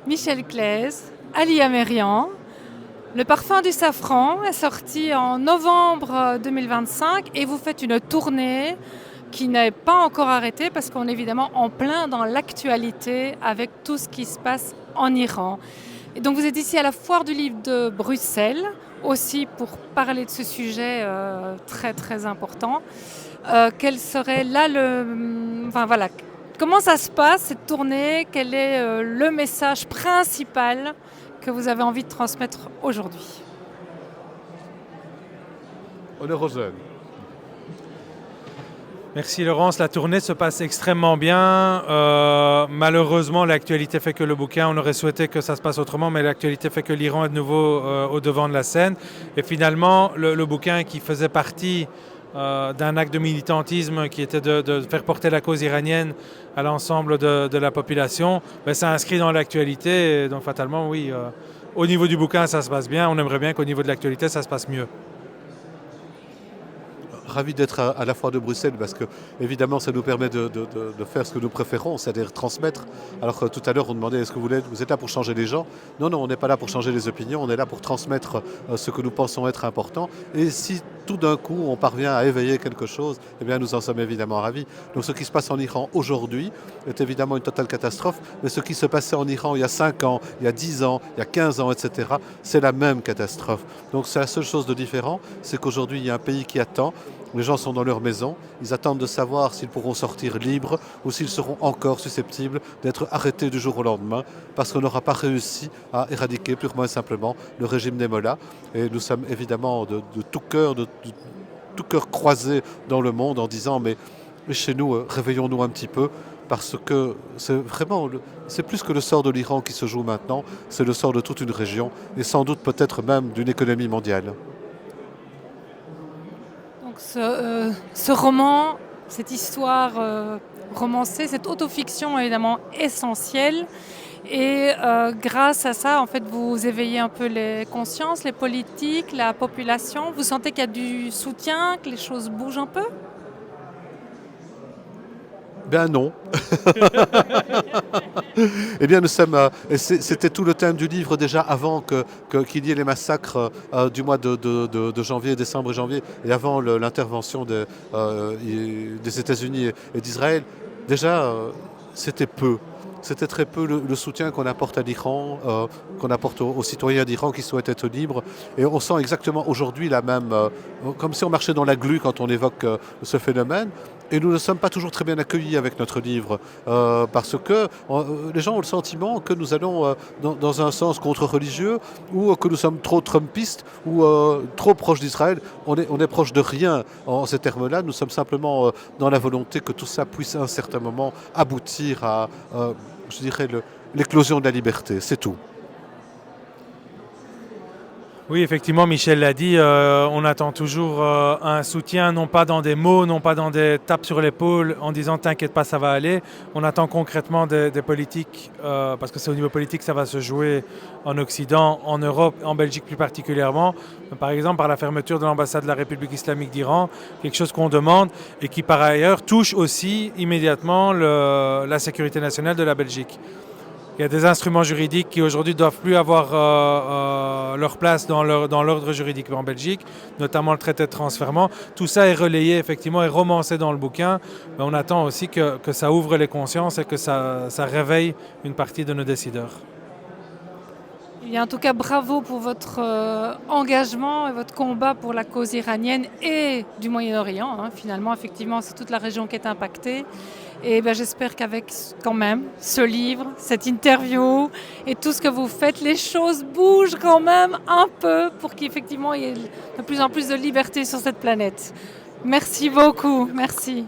Michel Claise, Alia Mérian. Le parfum du safran est sorti en novembre 2025 et vous faites une tournée qui n'est pas encore arrêtée parce qu'on est évidemment en plein dans l'actualité avec tout ce qui se passe en Iran. Et donc vous êtes ici à la Foire du Livre de Bruxelles aussi pour parler de ce sujet très très important. Quel serait là comment ça se passe cette tournée? Quel est le message principal que vous avez envie de transmettre aujourd'hui? Honneur aux jeunes. Merci Laurence, la tournée se passe extrêmement bien. Malheureusement, l'actualité fait que le bouquin, on aurait souhaité que ça se passe autrement, mais l'actualité fait que l'Iran est de nouveau au devant de la scène. Et finalement, le bouquin qui faisait partie d'un acte de militantisme qui était de faire porter la cause iranienne à l'ensemble de la population, ça inscrit dans l'actualité. Donc fatalement, oui, au niveau du bouquin, ça se passe bien. On aimerait bien qu'au niveau de l'actualité, ça se passe mieux. Ravi d'être à la Foire de Bruxelles parce que évidemment ça nous permet de faire ce que nous préférons, c'est-à-dire transmettre. Alors tout à l'heure on demandait est-ce que vous êtes là pour changer les gens? Non, on n'est pas là pour changer les opinions, on est là pour transmettre ce que nous pensons être important. Et si tout d'un coup on parvient à éveiller quelque chose, eh bien nous en sommes évidemment ravis. Donc ce qui se passe en Iran aujourd'hui est évidemment une totale catastrophe, mais ce qui se passait en Iran il y a 5 ans, il y a 10 ans, il y a 15 ans, etc., c'est la même catastrophe. Donc c'est la seule chose de différent, c'est qu'aujourd'hui il y a un pays qui attend. Les gens sont dans leur maison, ils attendent de savoir s'ils pourront sortir libres ou s'ils seront encore susceptibles d'être arrêtés du jour au lendemain parce qu'on n'aura pas réussi à éradiquer purement et simplement le régime des mollahs. Et nous sommes évidemment de tout cœur croisés dans le monde en disant mais chez nous, réveillons-nous un petit peu parce que c'est plus que le sort de l'Iran qui se joue maintenant, c'est le sort de toute une région et sans doute peut-être même d'une économie mondiale. Ce roman, cette histoire romancée, cette autofiction est évidemment essentielle. Et grâce à ça, en fait, vous éveillez un peu les consciences, les politiques, la population. Vous sentez qu'il y a du soutien, que les choses bougent un peu? Ben non. Eh bien, c'était tout le thème du livre déjà avant qu'il y ait les massacres du mois de janvier, décembre et janvier, et avant l'intervention des États-Unis et d'Israël. Déjà, c'était peu. C'était très peu le soutien qu'on apporte à l'Iran, qu'on apporte aux citoyens d'Iran qui souhaitent être libres. Et on sent exactement aujourd'hui la même, comme si on marchait dans la glu quand on évoque ce phénomène. Et nous ne sommes pas toujours très bien accueillis avec notre livre, parce que les gens ont le sentiment que nous allons dans un sens contre-religieux, ou que nous sommes trop trumpistes, ou trop proches d'Israël. On est proche de rien en ces termes-là. Nous sommes simplement dans la volonté que tout ça puisse à un certain moment aboutir à, je dirais, l'éclosion de la liberté. C'est tout. Oui, effectivement, Michel l'a dit, on attend toujours un soutien, non pas dans des mots, non pas dans des tapes sur l'épaule en disant « t'inquiète pas, ça va aller ». On attend concrètement des politiques, parce que c'est au niveau politique que ça va se jouer en Occident, en Europe, en Belgique plus particulièrement. Par exemple, par la fermeture de l'ambassade de la République islamique d'Iran, quelque chose qu'on demande et qui par ailleurs touche aussi immédiatement la sécurité nationale de la Belgique. Il y a des instruments juridiques qui aujourd'hui ne doivent plus avoir leur place dans l'ordre juridique en Belgique, notamment le traité de transfèrement. Tout ça est relayé effectivement et romancé dans le bouquin. Mais on attend aussi que ça ouvre les consciences et que ça réveille une partie de nos décideurs. Et en tout cas, bravo pour votre engagement et votre combat pour la cause iranienne et du Moyen-Orient. Finalement, effectivement, c'est toute la région qui est impactée. Et j'espère qu'avec quand même ce livre, cette interview et tout ce que vous faites, les choses bougent quand même un peu pour qu'effectivement il y ait de plus en plus de liberté sur cette planète. Merci beaucoup. Merci.